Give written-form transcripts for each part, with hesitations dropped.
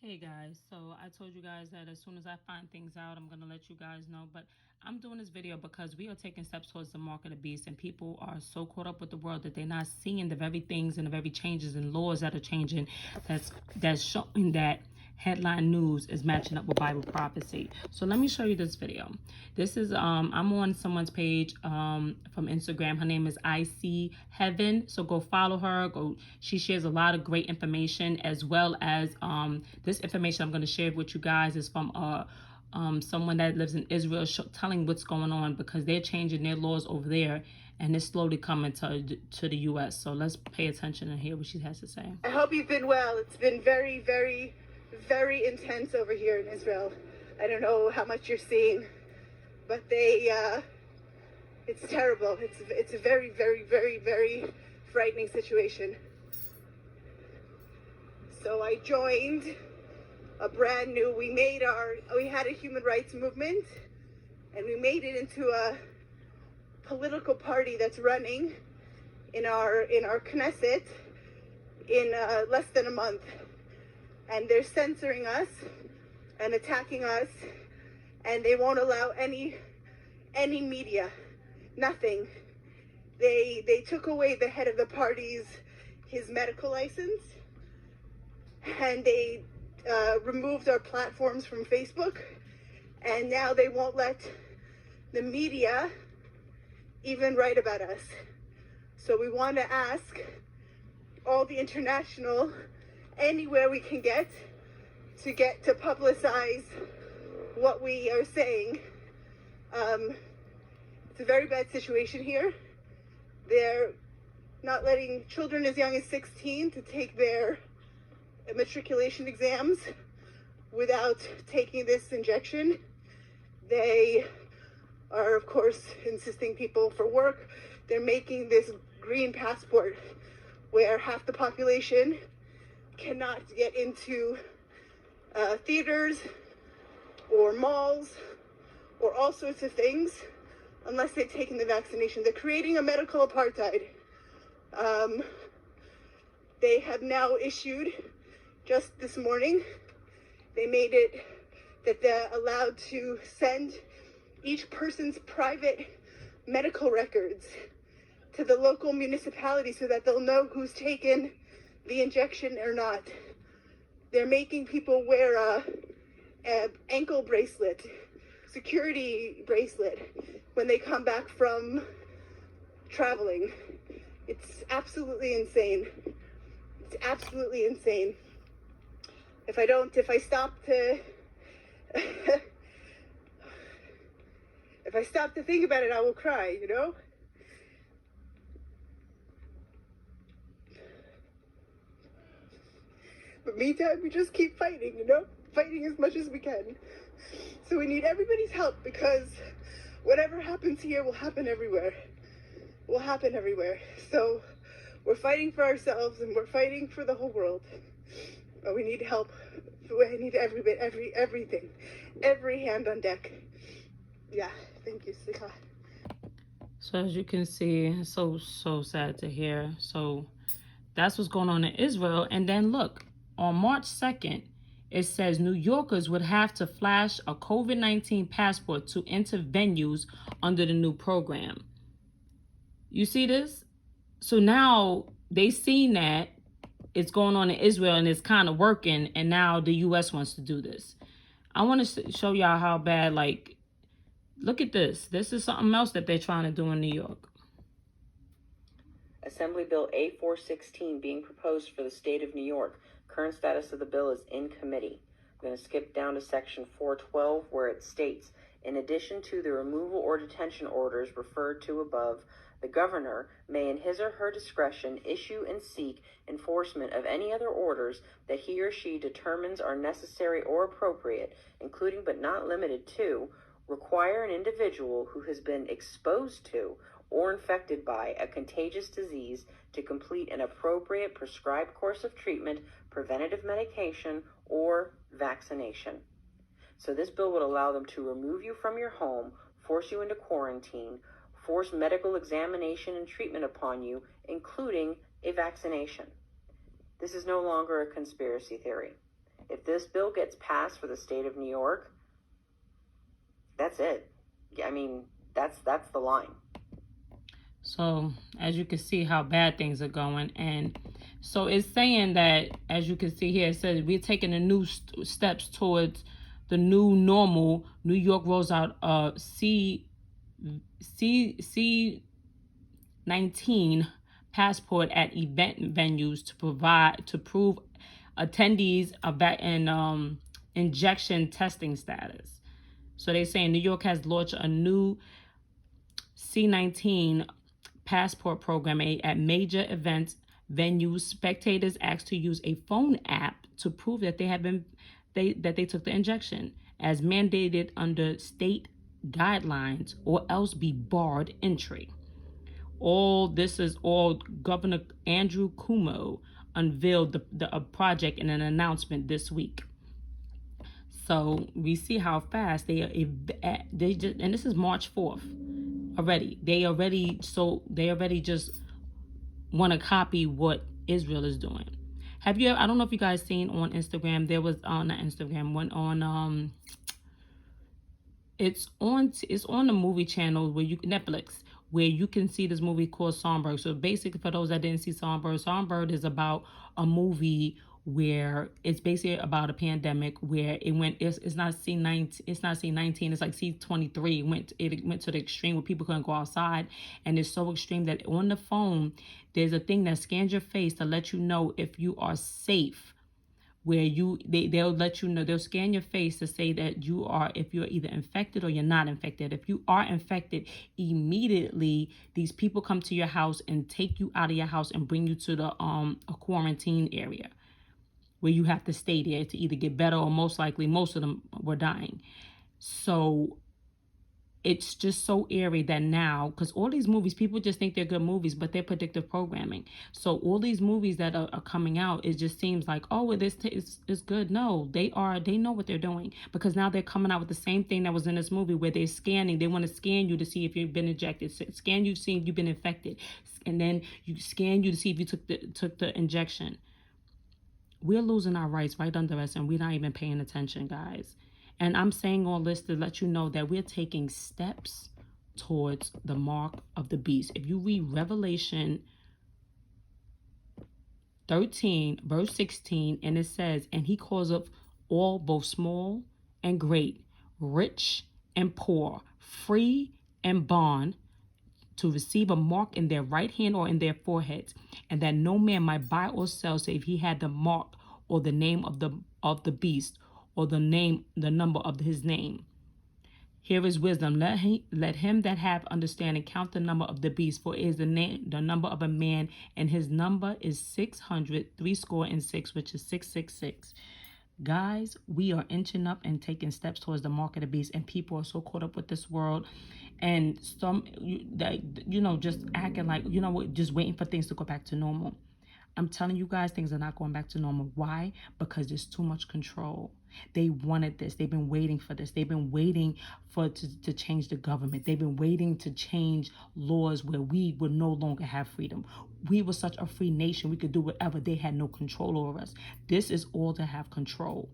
Hey guys, so I told you guys that as soon as I find things out, I'm gonna let you guys know. But I'm doing this video because we are taking steps towards the mark of the beast, and people are so caught up with the world that they're not seeing the very things and the very changes and laws that are changing. That's showing that headline news is matching up with Bible prophecy. So let me show you this video. This is I'm on someone's page from Instagram. Her name is I See Heaven. So go follow her. Go. She shares a lot of great information, as well as this information I'm going to share with you guys is from someone that lives in Israel, telling what's going on because they're changing their laws over there, and it's slowly coming to the U.S. So let's pay attention and hear what she has to say. I hope you've been well. It's been very, very, very intense over here in Israel. I don't know how much you're seeing, but it's terrible. It's a very, very, very, very frightening situation. So I joined a brand new, we had a human rights movement, and we made it into a political party that's running in our Knesset in less than a month. And they're censoring us and attacking us, and they won't allow any media, nothing. They took away the head of the party's his medical license, and they removed our platforms from Facebook, and now they won't let the media even write about us. So we want to ask all the international, anywhere we can get to publicize what we are saying. It's a very bad situation here. They're not letting children as young as 16 to take their matriculation exams without taking this injection. They are, of course, insisting people for work. They're making this green passport where half the population cannot get into theaters or malls or all sorts of things unless they've taken the vaccination. They're creating a medical apartheid. They have now issued, just this morning, they made it that they're allowed to send each person's private medical records to the local municipality so that they'll know who's taken the injection or not. They're making people wear a ankle bracelet, security bracelet, when they come back from traveling. It's absolutely insane. It's absolutely insane. If I stop to if I stop to think about it, I will cry, you know? But meantime, we just keep fighting, you know? Fighting as much as we can. So we need everybody's help, because whatever happens here will happen everywhere. Will happen everywhere. So we're fighting for ourselves, and we're fighting for the whole world. But we need help. I need everything. Every hand on deck. Yeah, thank you, Sika. So as you can see, it's so sad to hear. So that's what's going on in Israel. And then look, on March 2nd, it says New Yorkers would have to flash a COVID-19 passport to enter venues under the new program. You see this? So now they seen that it's going on in Israel and it's kind of working, and now the U.S. wants to do this. I want to show y'all how bad, like, look at this. This is something else that they're trying to do in New York. Assembly Bill A416 being proposed for the state of New York. Current status of the bill is in committee. I'm going to skip down to section 412 where it states, in addition to the removal or detention orders referred to above, the governor may in his or her discretion issue and seek enforcement of any other orders that he or she determines are necessary or appropriate, including but not limited to, require an individual who has been exposed to or infected by a contagious disease to complete an appropriate prescribed course of treatment, preventative medication, or vaccination. So this bill would allow them to remove you from your home, force you into quarantine, force medical examination and treatment upon you, including a vaccination. This is no longer a conspiracy theory. If this bill gets passed for the state of New York, that's it. I mean, that's the line. So as you can see how bad things are going, and so it's saying that, as you can see here, it says we're taking the new steps towards the new normal. New York rolls out C-19 passport at event venues to prove attendees and injection testing status. So they're saying New York has launched a new C-19 passport program at major events venues. Spectators asked to use a phone app to prove that they took the injection, as mandated under state guidelines, or else be barred entry. This is all Governor Andrew Cuomo unveiled the project in an announcement this week. So we see how fast they just, and this is March 4th already. They already just want to copy what Israel is doing. Have you ever, I don't know if you guys seen on Instagram, there was not Instagram, one on it's on the movie channel where Netflix, where you can see this movie called Songbird. So basically, for those that didn't see Songbird is about a movie where it's basically about a pandemic where it's not C-19, it's like C-23. It went to the extreme where people couldn't go outside, and it's so extreme that on the phone there's a thing that scans your face to let you know if you are safe, where they'll let you know, they'll scan your face to say that if you're either infected or you're not infected. If you are infected, immediately these people come to your house and take you out of your house and bring you to a quarantine area, where you have to stay there to either get better, or most likely most of them were dying. So it's just so eerie that now, because all these movies, people just think they're good movies, but they're predictive programming. So all these movies that are coming out, it just seems like, oh, this is good. No, they know what they're doing, because now they're coming out with the same thing that was in this movie, where they're scanning. They want to scan you to see if you've been injected, scan you to see if you've been infected, and then you scan you to see if you took the injection. We're losing our rights right under us, and we're not even paying attention, guys. And I'm saying all this to let you know that we're taking steps towards the mark of the beast. If you read Revelation 13, verse 16, and it says, and he calls up all, both small and great, rich and poor, free and bond, to receive a mark in their right hand or in their foreheads, and that no man might buy or sell save he had the mark or the name of the beast, or the number of his name. Here is wisdom. Let him that have understanding count the number of the beast, for it is the number of a man, and his number is 666, which is 666. Guys, we are inching up and taking steps towards the mark of the beast, and people are so caught up with this world, and just acting like, just waiting for things to go back to normal. I'm telling you guys, things are not going back to normal. Why? Because there's too much control. They wanted this. They've been waiting for this. They've been waiting to change the government. They've been waiting to change laws where we would no longer have freedom. We were such a free nation. We could do whatever. They had no control over us. This is all to have control.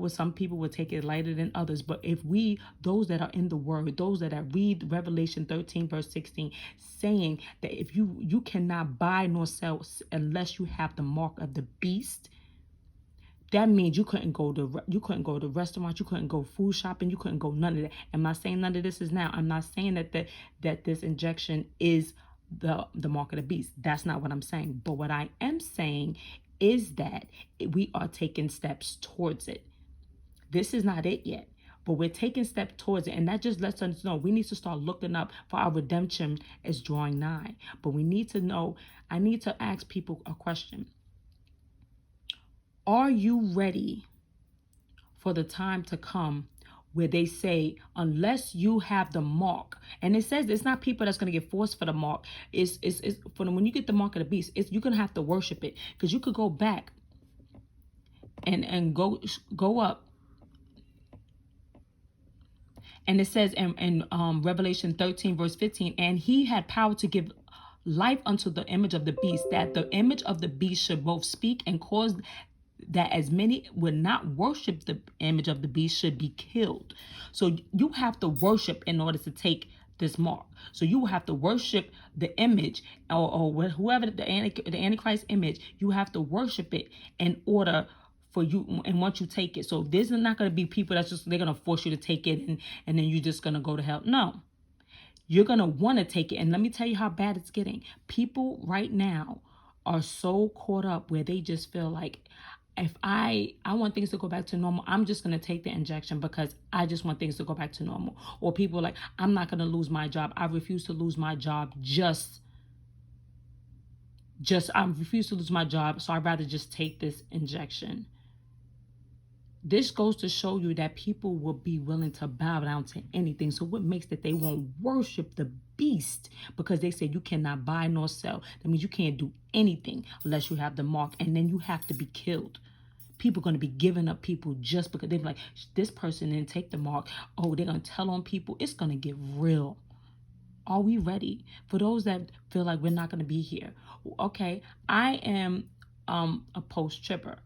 Some people will take it lighter than others, but if those that are in the word, those that read Revelation 13 verse 16, saying that if you cannot buy nor sell unless you have the mark of the beast, that means you couldn't go to restaurants, you couldn't go food shopping, you couldn't go none of that. I'm not saying none of this is now. I'm not saying that this injection is the mark of the beast. That's not what I'm saying. But what I am saying is that we are taking steps towards it. This is not it yet, but we're taking steps towards it. And that just lets us know we need to start looking up, for our redemption is drawing nigh. But we need to know, I need to ask people a question. Are you ready for the time to come where they say, unless you have the mark, and it says it's not people that's going to get forced for the mark. It's for them, when you get the mark of the beast, you're going to have to worship it, because you could go back and go up. And it says in Revelation 13 verse 15, and he had power to give life unto the image of the beast, that the image of the beast should both speak and cause that as many would not worship the image of the beast should be killed. So you have to worship in order to take this mark. So you will have to worship the image, or whoever the Antichrist image, you have to worship it in order for you, and once you take it. So this is not going to be people that's just, they're going to force you to take it, and then you're just going to go to hell. No. You're going to want to take it. And let me tell you how bad it's getting. People right now are so caught up where they just feel like, if I want things to go back to normal, I'm just going to take the injection because I just want things to go back to normal. Or people are like, I'm not going to lose my job. I refuse to lose my job. I refuse to lose my job. So I'd rather just take this injection. This goes to show you that people will be willing to bow down to anything. So what makes that they won't worship the beast? Because they say you cannot buy nor sell. That means you can't do anything unless you have the mark. And then you have to be killed. People are going to be giving up people just because they're like, this person didn't take the mark. Oh, they're going to tell on people. It's going to get real. Are we ready? For those that feel like we're not going to be here. Okay, I am a post-tribber.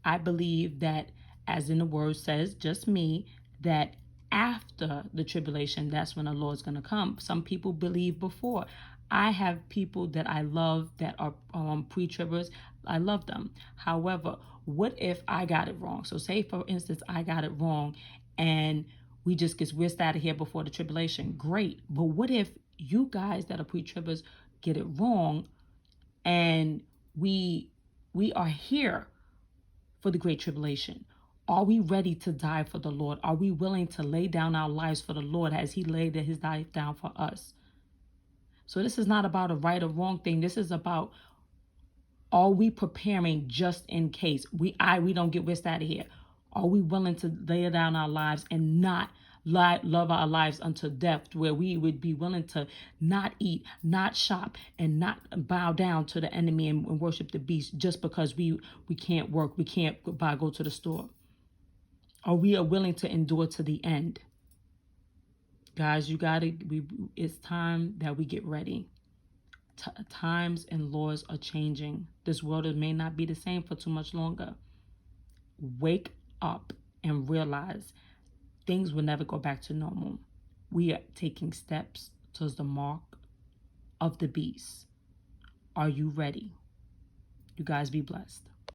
I believe that, as in the word says, just me, that after the tribulation, that's when the Lord's going to come. Some people believe before. I have people that I love that are pre-tribbers. I love them. However, what if I got it wrong? So say, for instance, I got it wrong and we just get whisked out of here before the tribulation. Great. But what if you guys that are pre-tribbers get it wrong and we are here for the great tribulation? Are we ready to die for the Lord? Are we willing to lay down our lives for the Lord as he laid his life down for us? So this is not about a right or wrong thing. This is about, are we preparing just in case we don't get whisked out of here? Are we willing to lay down our lives and not love our lives unto death, where we would be willing to not eat, not shop, and not bow down to the enemy and worship the beast just because we can't work, we can't go to the store? Are we willing to endure to the end? Guys, it's time that we get ready. Times and laws are changing. This world may not be the same for too much longer. Wake up and realize things will never go back to normal. We are taking steps towards the mark of the beast. Are you ready? You guys be blessed.